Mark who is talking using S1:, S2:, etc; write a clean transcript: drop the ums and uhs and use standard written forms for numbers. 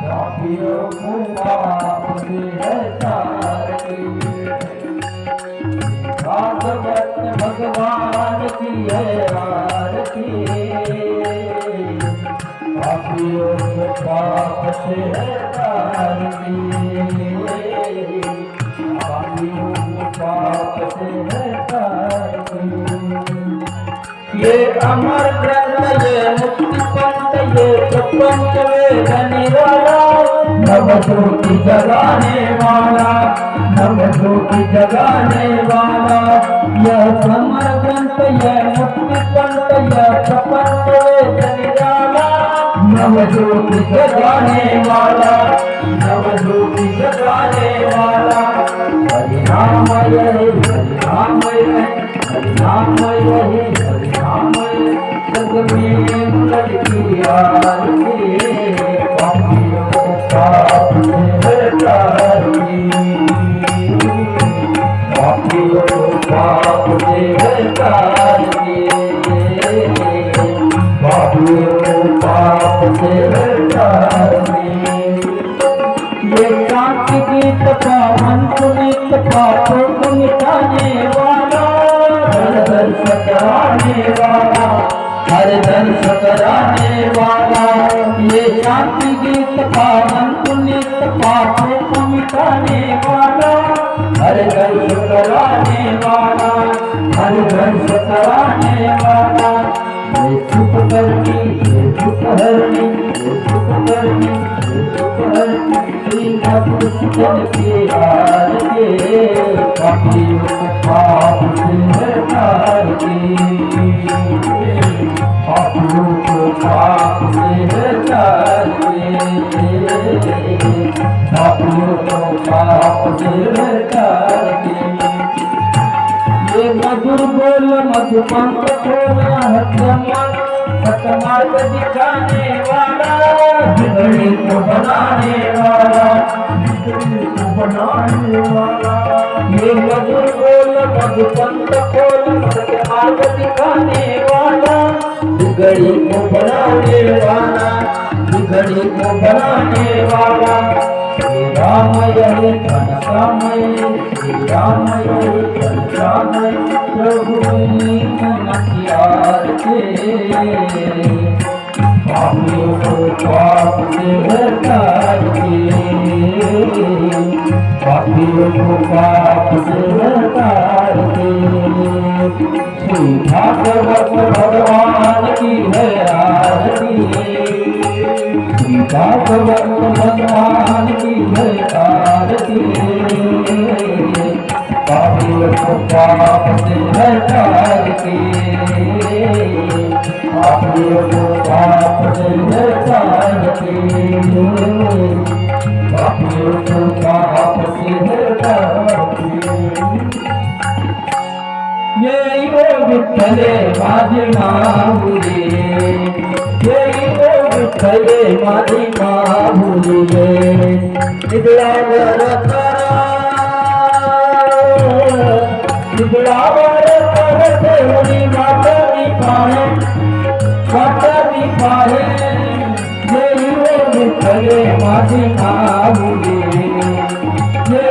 S1: पापियों को पाप से तारती भागवत भगवान की है आरती पापियों को पाप से तारती पापियों को पाप से तारती ये अमर ग्रंथ ये मुक्ति पंथ ये प्रपंच वेदने वाला नवज्योति जगाने वाला नवज्योति जगाने वाला यह अमर ग्रंथ ये मुक्ति पंथ ये प्रपंच वेदने वाला नवज्योति जगाने वाला नवज्योति जगाने वाला हरिनामय हरिनामय हरिनामय हरिनामय जग में लड़की आरती पापियों को पाप से तारती पापियों को पाप से तारती पापियों को पाप से तारती ये शांति गीत पावन पुनीत पापों को मिटाने वाला हर दर्श कराने वाला हर दर्श कराने वाला ये शांति गीत पावन पुनीत पापों को मिटाने वाला हर दर्श कराने वाला हर दर्श कराने वाला ये सुख करनी ये सुख हरनी ये सुख करनी ये सुख हरनी श्री भगवान की आरती पापियों को पाप से तारती पापियों को पाप से तारती पापियों को पाप से तारती ये मधुर बोल मधुपंथ खोला हत्यमान सतमार्ग दिखाने वाला बिगड़ी को बनाने वाला बिगड़ी को बनाने वाला ये मधुर बोल मधुपंथ खोला सतमार्ग दिखाने वाला बिगड़ी को बनाने वाला बिगड़ी को बनाने वाला रामय घनश्यामय श्री रामय घनश्यामय प्रभु मन की आरती पापियों को पाप से तारती पापियों को पाप से तारती श्री भागवत भगवान की है आरती भागवत भगवान की है आरती पापियों को पाप से तारती पापियों को पाप से तारती पापियों को पाप से तारती ये विठ्ठले माझी माऊली ये विठ्ठले माझी माऊली निगळावर कर देवडी मातानी पाहे ये विठ्ठले माझी माऊली ये